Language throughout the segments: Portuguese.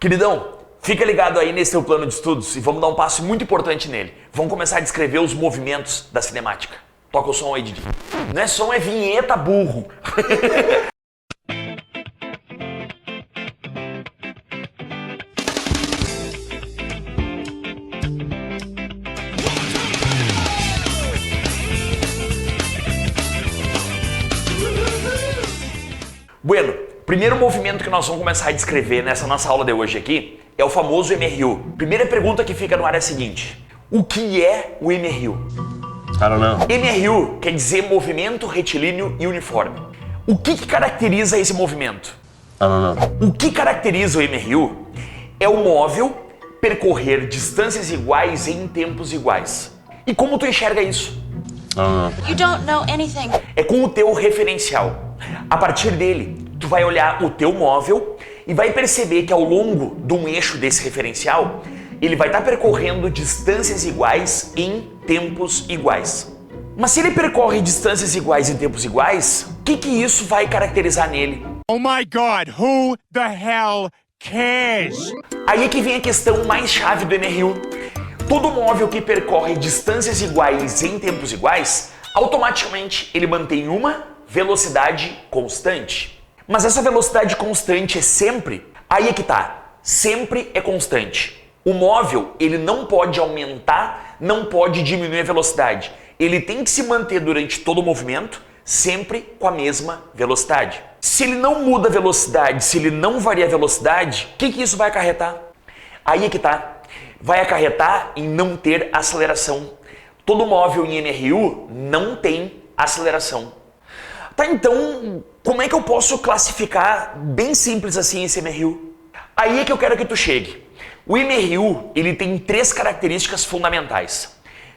Queridão, fica ligado aí nesse teu plano de estudos e vamos dar um passo muito importante nele. Vamos começar a descrever os movimentos da cinemática. Toca o som aí, Didi. Não é som, é vinheta, burro. Bueno, primeiro movimento que nós vamos começar a descrever nessa nossa aula de hoje aqui é o famoso MRU. Primeira pergunta que fica no ar é a seguinte: o que é o MRU? I don't know. MRU quer dizer movimento retilíneo e uniforme. O que caracteriza esse movimento? I don't know. O que caracteriza o MRU é o móvel percorrer distâncias iguais em tempos iguais. E como tu enxerga isso? I don't know. You don't know anything. É com o teu referencial. A partir dele, tu vai olhar o teu móvel e vai perceber que ao longo de um eixo desse referencial, ele vai estar percorrendo distâncias iguais em tempos iguais. Mas se ele percorre distâncias iguais em tempos iguais, o que isso vai caracterizar nele? Oh my God, who the hell cares? Aí é que vem a questão mais chave do MRU. Todo móvel que percorre distâncias iguais em tempos iguais, automaticamente ele mantém uma velocidade constante. Mas essa velocidade constante é sempre? Aí é que tá. Sempre é constante. O móvel, ele não pode aumentar, não pode diminuir a velocidade. Ele tem que se manter durante todo o movimento, sempre com a mesma velocidade. Se ele não muda a velocidade, se ele não varia a velocidade, o que isso vai acarretar? Aí é que tá. Vai acarretar em não ter aceleração. Todo móvel em MRU não tem aceleração. Tá, então, como é que eu posso classificar bem simples assim esse MRU? Aí é que eu quero que tu chegue. O MRU, ele tem três características fundamentais.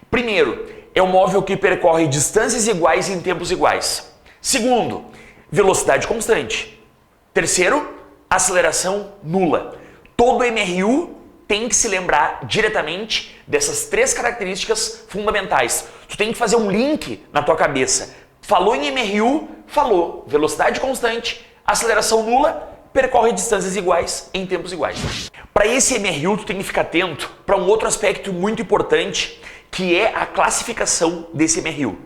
Primeiro, é um móvel que percorre distâncias iguais em tempos iguais. Segundo, velocidade constante. Terceiro, aceleração nula. Todo MRU tem que se lembrar diretamente dessas três características fundamentais. Tu tem que fazer um link na tua cabeça. Falou em MRU, falou velocidade constante, aceleração nula, percorre distâncias iguais em tempos iguais. Para esse MRU, tu tem que ficar atento para um outro aspecto muito importante, que é a classificação desse MRU.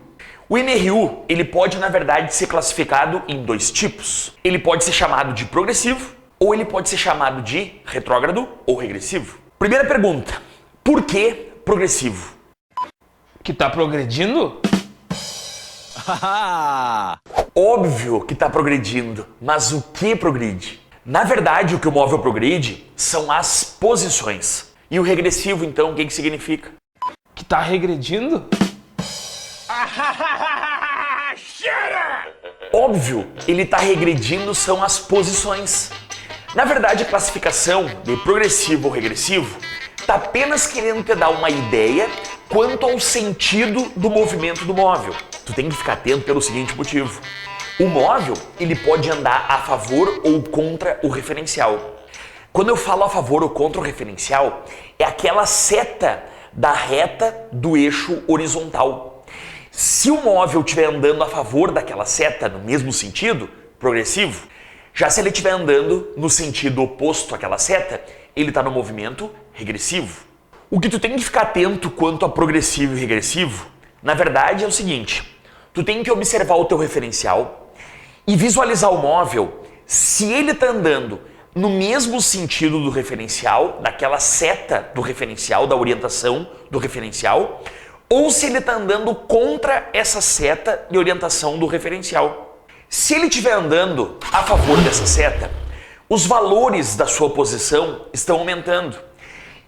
O MRU, ele pode, na verdade, ser classificado em dois tipos. Ele pode ser chamado de progressivo ou ele pode ser chamado de retrógrado ou regressivo. Primeira pergunta, por que progressivo? Que tá progredindo? Óbvio que está progredindo, mas o que progride? Na verdade, o que o móvel progride são as posições. E o regressivo, então, o que significa? Que tá regredindo? Óbvio, ele está regredindo são as posições. Na verdade, a classificação de progressivo ou regressivo está apenas querendo te dar uma ideia quanto ao sentido do movimento do móvel. Tu tem que ficar atento pelo seguinte motivo. O móvel, ele pode andar a favor ou contra o referencial. Quando eu falo a favor ou contra o referencial, é aquela seta da reta do eixo horizontal. Se o móvel estiver andando a favor daquela seta no mesmo sentido, progressivo, já se ele estiver andando no sentido oposto àquela seta, ele está no movimento regressivo. O que tu tem que ficar atento quanto a progressivo e regressivo, na verdade é o seguinte: tu tem que observar o teu referencial e visualizar o móvel se ele está andando no mesmo sentido do referencial, daquela seta do referencial, da orientação do referencial, ou se ele está andando contra essa seta de orientação do referencial. Se ele estiver andando a favor dessa seta, os valores da sua posição estão aumentando.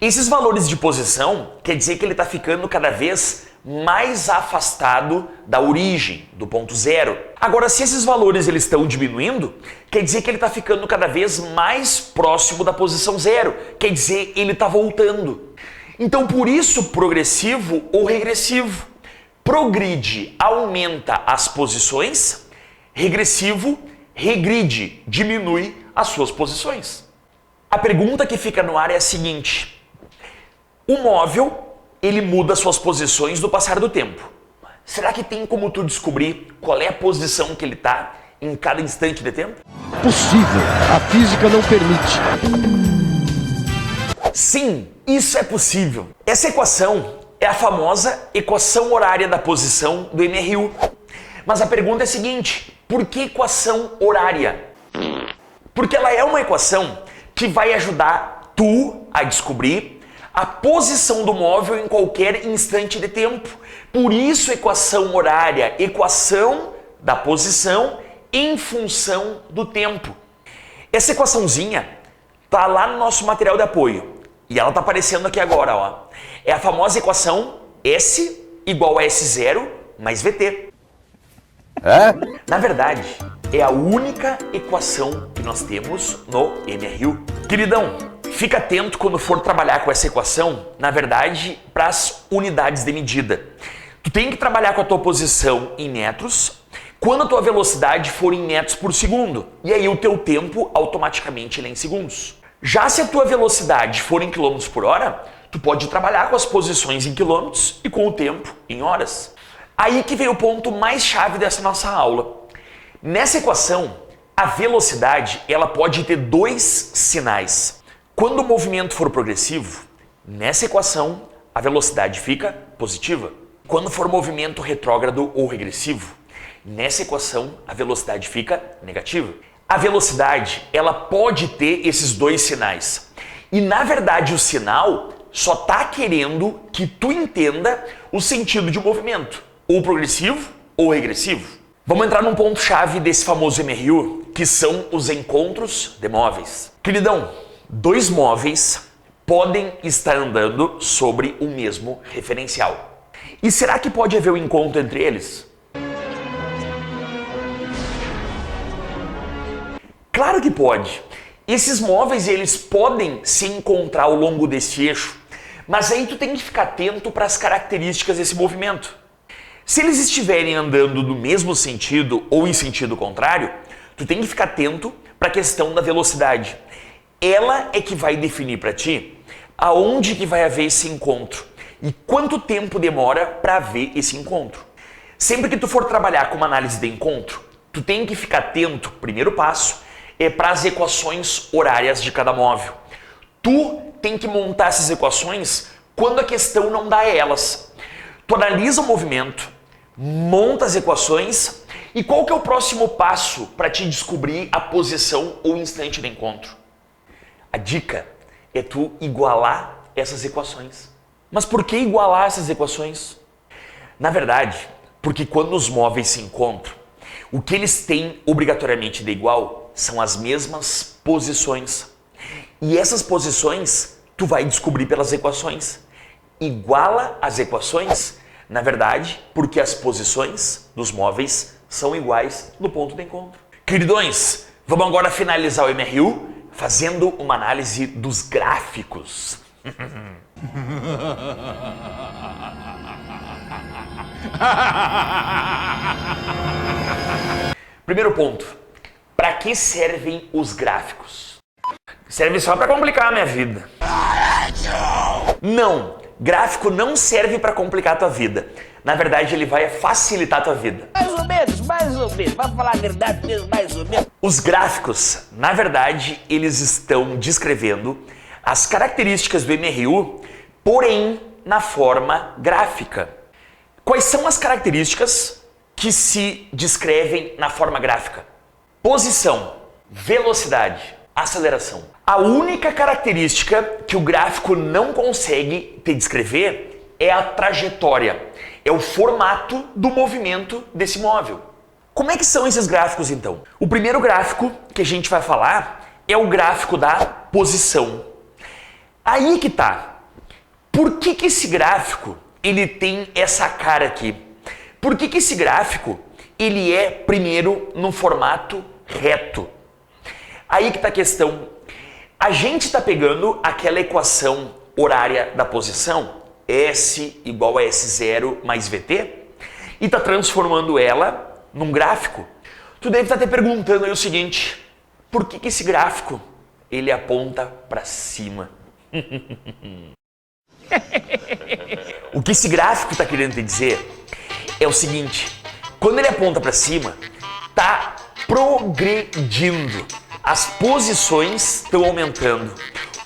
Esses valores de posição quer dizer que ele está ficando cada vez mais afastado da origem, do ponto zero. Agora, se esses valores eles estão diminuindo, quer dizer que ele está ficando cada vez mais próximo da posição zero. Quer dizer, ele está voltando. Então, por isso, progressivo ou regressivo. Progride, aumenta as posições. Regressivo, regride, diminui as suas posições. A pergunta que fica no ar é a seguinte: o móvel, ele muda suas posições no passar do tempo. Será que tem como tu descobrir qual é a posição que ele está em cada instante de tempo? Possível. A física não permite. Sim, isso é possível. Essa equação é a famosa equação horária da posição do MRU. Mas a pergunta é a seguinte, por que equação horária? Porque ela é uma equação que vai ajudar tu a descobrir a posição do móvel em qualquer instante de tempo. Por isso, equação horária, equação da posição em função do tempo. Essa equaçãozinha tá lá no nosso material de apoio e ela tá aparecendo aqui agora, ó. É a famosa equação S igual a S0 mais VT. Na verdade, é a única equação que nós temos no MRU. Queridão, fica atento quando for trabalhar com essa equação, na verdade, para as unidades de medida. Tu tem que trabalhar com a tua posição em metros, quando a tua velocidade for em metros por segundo, e aí o teu tempo automaticamente ele é em segundos. Já se a tua velocidade for em quilômetros por hora, tu pode trabalhar com as posições em quilômetros e com o tempo em horas. Aí que vem o ponto mais chave dessa nossa aula. Nessa equação, a velocidade ela pode ter dois sinais. Quando o movimento for progressivo, nessa equação a velocidade fica positiva. Quando for movimento retrógrado ou regressivo, nessa equação a velocidade fica negativa. A velocidade ela pode ter esses dois sinais. E na verdade o sinal só está querendo que tu entenda o sentido de movimento, ou progressivo ou regressivo. Vamos entrar num ponto-chave desse famoso MRU, que são os encontros de móveis. Queridão, dois móveis podem estar andando sobre o mesmo referencial. E será que pode haver um encontro entre eles? Claro que pode. Esses móveis eles podem se encontrar ao longo desse eixo, mas aí tu tem que ficar atento para as características desse movimento. Se eles estiverem andando no mesmo sentido ou em sentido contrário, tu tem que ficar atento para a questão da velocidade. Ela é que vai definir para ti aonde que vai haver esse encontro e quanto tempo demora para haver esse encontro. Sempre que tu for trabalhar com uma análise de encontro, tu tem que ficar atento, primeiro passo, para as equações horárias de cada móvel. Tu tem que montar essas equações quando a questão não dá elas. Tu analisa o movimento, monta as equações e qual que é o próximo passo para te descobrir a posição ou instante do encontro? A dica é tu igualar essas equações. Mas por que igualar essas equações? Na verdade, porque quando os móveis se encontram, o que eles têm obrigatoriamente de igual são as mesmas posições. E essas posições tu vai descobrir pelas equações. Iguala as equações, na verdade, porque as posições dos móveis são iguais no ponto de encontro. Queridões, vamos agora finalizar o MRU fazendo uma análise dos gráficos. Primeiro ponto, para que servem os gráficos? Serve só para complicar a minha vida. Não, gráfico não serve para complicar a tua vida. Na verdade, ele vai facilitar a tua vida. Mais ou menos. Vamos falar a verdade mesmo, mais ou menos. Os gráficos, na verdade, eles estão descrevendo as características do MRU, porém na forma gráfica. Quais são as características que se descrevem na forma gráfica? Posição, velocidade, aceleração. A única característica que o gráfico não consegue te descrever é a trajetória, é o formato do movimento desse móvel. Como é que são esses gráficos então? O primeiro gráfico que a gente vai falar é o gráfico da posição. Aí que tá. Por que esse gráfico ele tem essa cara aqui? Por que esse gráfico ele é primeiro no formato reto? Aí que tá a questão. A gente está pegando aquela equação horária da posição, S igual a S0 mais VT, e está transformando ela num gráfico. Tu deve estar te perguntando aí o seguinte, por que esse gráfico ele aponta para cima? O que esse gráfico está querendo te dizer é o seguinte, quando ele aponta para cima, está progredindo. As posições estão aumentando.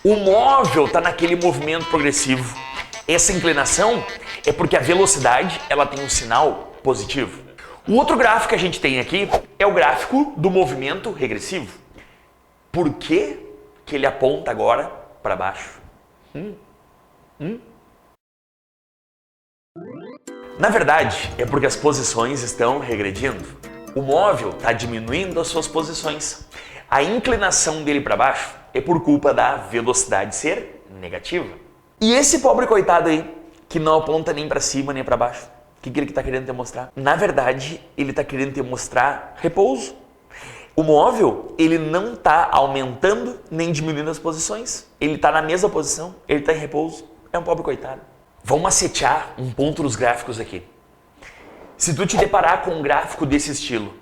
O móvel está naquele movimento progressivo. Essa inclinação é porque a velocidade ela tem um sinal positivo. O outro gráfico que a gente tem aqui é o gráfico do movimento regressivo. Por que que ele aponta agora para baixo? Na verdade, é porque as posições estão regredindo. O móvel está diminuindo as suas posições. A inclinação dele para baixo é por culpa da velocidade ser negativa. E esse pobre coitado aí, que não aponta nem para cima nem para baixo, o que ele está querendo te mostrar? Na verdade, ele está querendo te mostrar repouso. O móvel, ele não está aumentando nem diminuindo as posições. Ele está na mesma posição, ele está em repouso. É um pobre coitado. Vamos macetear um ponto nos gráficos aqui. Se tu te deparar com um gráfico desse estilo,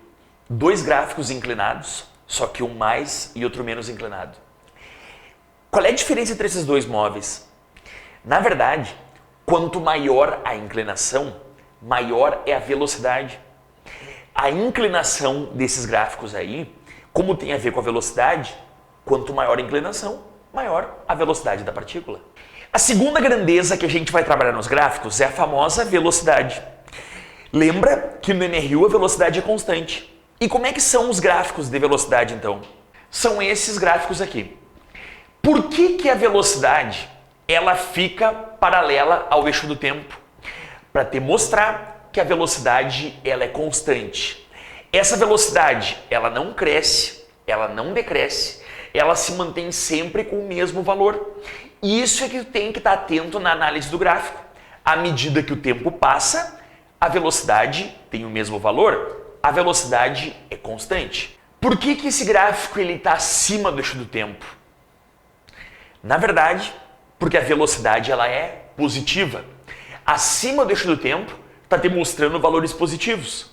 dois gráficos inclinados, só que um mais e outro menos inclinado. Qual é a diferença entre esses dois móveis? Na verdade, quanto maior a inclinação, maior é a velocidade. A inclinação desses gráficos aí, como tem a ver com a velocidade, quanto maior a inclinação, maior a velocidade da partícula. A segunda grandeza que a gente vai trabalhar nos gráficos é a famosa velocidade. Lembra que no MRU a velocidade é constante. E como é que são os gráficos de velocidade então? São esses gráficos aqui. Por que a velocidade ela fica paralela ao eixo do tempo? Para te mostrar que a velocidade ela é constante. Essa velocidade ela não cresce, ela não decresce, ela se mantém sempre com o mesmo valor. E isso é que tu tem que estar atento na análise do gráfico. À medida que o tempo passa, a velocidade tem o mesmo valor, a velocidade é constante. Por que esse gráfico está acima do eixo do tempo? Na verdade, porque a velocidade ela é positiva. Acima do eixo do tempo está te mostrando valores positivos.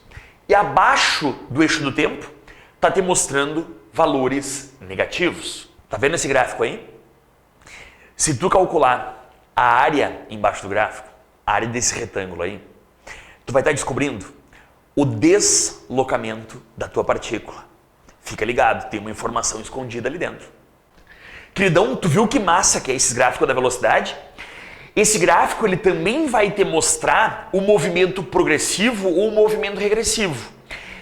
E abaixo do eixo do tempo está te mostrando valores negativos. Tá vendo esse gráfico aí? Se tu calcular a área embaixo do gráfico, a área desse retângulo aí, tu vai estar descobrindo o deslocamento da tua partícula. Fica ligado, tem uma informação escondida ali dentro. Queridão, tu viu que massa que é esse gráfico da velocidade? Esse gráfico ele também vai te mostrar o movimento progressivo ou o movimento regressivo.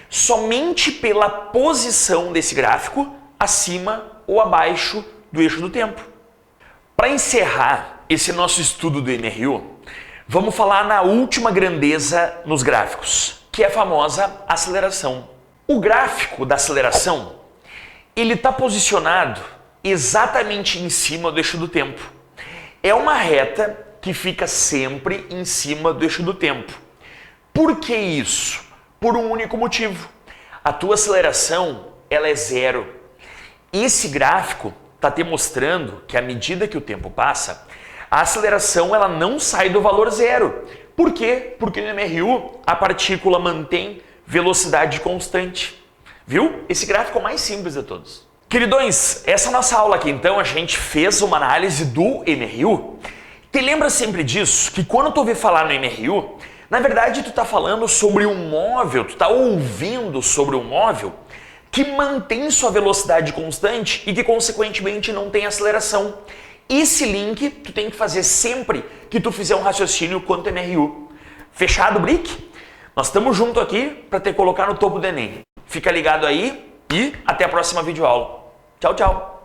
Somente pela posição desse gráfico acima ou abaixo do eixo do tempo. Para encerrar esse nosso estudo do MRU, vamos falar na última grandeza nos gráficos, que é a famosa aceleração. O gráfico da aceleração, ele está posicionado exatamente em cima do eixo do tempo. É uma reta que fica sempre em cima do eixo do tempo. Por que isso? Por um único motivo. A tua aceleração, ela é zero. Esse gráfico está te mostrando que à medida que o tempo passa, a aceleração ela não sai do valor zero. Por quê? Porque no MRU a partícula mantém velocidade constante. Viu? Esse gráfico é o mais simples de todos. Queridões, essa nossa aula aqui então a gente fez uma análise do MRU. Te lembra sempre disso, que quando tu ouvir falar no MRU, na verdade tu está falando sobre um móvel, tu está ouvindo sobre um móvel que mantém sua velocidade constante e que consequentemente não tem aceleração. Esse link tu tem que fazer sempre que tu fizer um raciocínio quanto MRU. Fechado, Brick? Nós estamos juntos aqui para te colocar no topo do Enem. Fica ligado aí e até a próxima videoaula. Tchau, tchau!